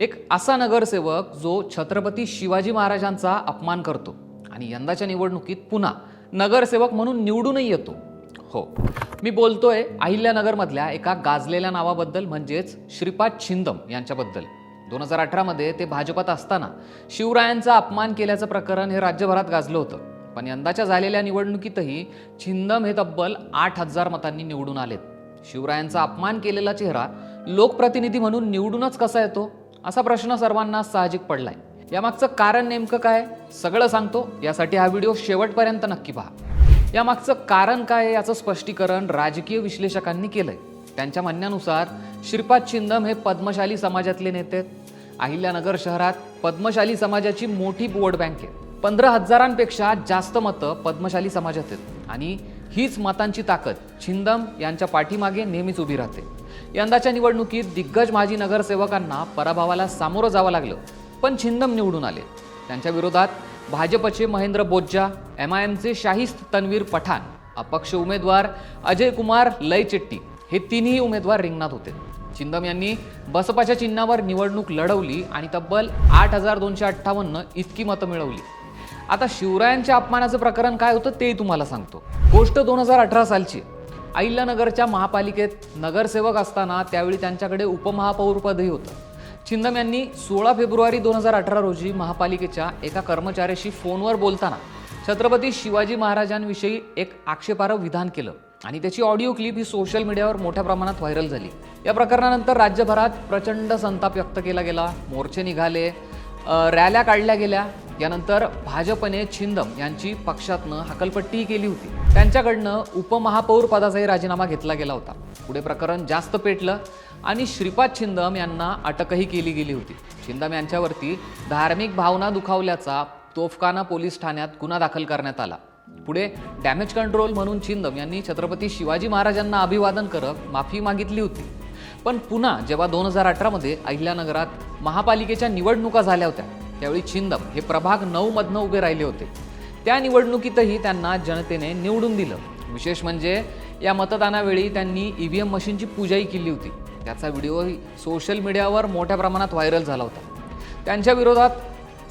एक असा नगरसेवक जो छत्रपती शिवाजी महाराजांचा अपमान करतो आणि यंदाच्या निवडणुकीत पुन्हा नगरसेवक म्हणून निवडूनही येतो. हो, मी बोलतोय अहिल्यानगरमधल्या एका गाजलेल्या नावाबद्दल, म्हणजेच श्रीपाद छिंदम यांच्याबद्दल. 2018 मध्ये ते भाजपात असताना शिवरायांचा अपमान केल्याचं प्रकरण हे राज्यभरात गाजलं होतं. पण यंदाच्या झालेल्या निवडणुकीतही छिंदम हे तब्बल 8,000 मतांनी निवडून आलेत. शिवरायांचा अपमान केलेला चेहरा लोकप्रतिनिधी म्हणून निवडूनच कसा येतो, असा प्रश्न सर्वांना साहजिक पडलाय. यामागचं कारण नेमकं काय, सगळं सांगतो. यासाठी हा व्हिडिओ शेवटपर्यंत नक्की पहा. यामागचं कारण काय याचं स्पष्टीकरण राजकीय विश्लेषकांनी केलंय. त्यांच्या म्हणण्यानुसार श्रीपाद छिंदम हे पद्मशाली समाजातले नेते आहेत. अहिल्यानगर शहरात पद्मशाली समाजाची मोठी वोट बँक आहे. 15,000पेक्षा जास्त मतं पद्मशाली समाजात आहेत आणि हीच मतांची ताकद छिंदम यांच्या पाठीमागे नेहमीच उभी राहते. यंदाच्या निवडणुकीत दिग्गज माजी नगरसेवकांना पराभवाला सामोरं जावं लागलं, पण छिंदम निवडून आले. त्यांच्या विरोधात भाजपचे महेंद्र बोज्जा, MIMचे शाहिस्त तन्वीर पठाण, अपक्ष उमेदवार अजय कुमार लयचेट्टी हे तिन्ही उमेदवार रिंगणात होते. छिंदम यांनी बसपाच्या चिन्हावर निवडणूक लढवली आणि तब्बल 8,258 इतकी मतं मिळवली. आता शिवरायांच्या अपमानाचं प्रकरण काय होतं ते तुम्हाला सांगतो. गोष्ट 2018 सालची. अहिल्यानगरच्या महापालिकेत नगरसेवक असताना त्यावेळी त्यांच्याकडे उपमहापौर पदही होतं. छिंदम यांनी 16 फेब्रुवारी 2018 रोजी महापालिकेच्या एका कर्मचाऱ्याशी फोनवर बोलताना छत्रपती शिवाजी महाराजांविषयी एक आक्षेपार्ह विधान केलं आणि त्याची ऑडिओ क्लिप ही सोशल मीडियावर मोठ्या प्रमाणात व्हायरल झाली. या प्रकरणानंतर राज्यभरात प्रचंड संताप व्यक्त केला गेला, मोर्चे निघाले, रॅल्या काढल्या गेल्या. यानंतर भाजपने छिंदम यांची पक्षातनं हकलपट्टी केली होती. त्यांच्याकडनं उपमहापौर पदाचाही राजीनामा घेतला गेला होता. पुढे प्रकरण जास्त पेटलं आणि श्रीपाद छिंदम यांना अटकही केली गेली होती. छिंदम यांच्यावरती धार्मिक भावना दुखावल्याचा तोफखाना पोलीस ठाण्यात गुन्हा दाखल करण्यात आला. पुढे डॅमेज कंट्रोल म्हणून छिंदम यांनी छत्रपती शिवाजी महाराजांना अभिवादन करत माफी मागितली होती. पण पुन्हा जेव्हा 2018 मध्ये अहिल्यानगरात महापालिकेच्या निवडणुका झाल्या होत्या, त्यावेळी छिंदम हे प्रभाग 9 मधनं उभे राहिले होते. त्या निवडणुकीतही त्यांना जनतेने निवडून दिलं. विशेष म्हणजे या मतदानावेळी त्यांनी EVM मशीनची पूजाही केली होती. त्याचा व्हिडिओ सोशल मीडियावर मोठ्या प्रमाणात व्हायरल झाला होता. त्यांच्या विरोधात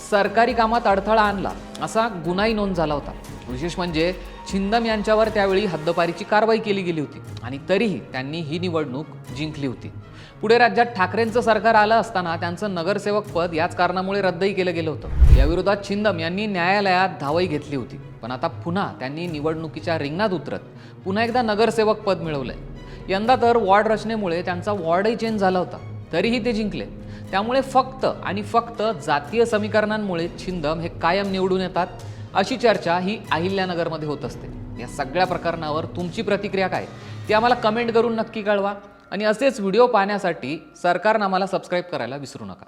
सरकारी कामात अडथळा आणला असा गुन्हाही नोंद झाला होता. विशेष म्हणजे छिंदम यांच्यावर त्यावेळी हद्दपारीची कारवाई केली गेली होती आणि तरीही त्यांनी ही निवडणूक जिंकली होती. पुढे राज्यात ठाकरेंचं सरकार आलं असताना त्यांचं नगरसेवक पद याच कारणामुळे रद्दही केलं गेलं होतं. याविरोधात छिंदम यांनी न्यायालयात धावही घेतली होती. पण आता पुन्हा त्यांनी निवडणुकीच्या रिंगणात उतरत पुन्हा एकदा नगरसेवक पद मिळवलंय. यंदा तर वॉर्ड रचनेमुळे त्यांचा वॉर्डही चेंज झाला होता, तरीही ते जिंकले. त्यामुळे फक्त आणि फक्त जातीय समीकरणांमुळे छिंदम हे कायम निवडून येतात, अशी चर्चा ही अहिल्यानगरमध्ये होत असते. या सगळ्या प्रकरणावर तुमची प्रतिक्रिया काय ती आम्हाला कमेंट करून नक्की कळवा आणि असेच व्हिडिओ पाहण्यासाठी सरकारनामाला सबस्क्राईब करायला विसरू नका.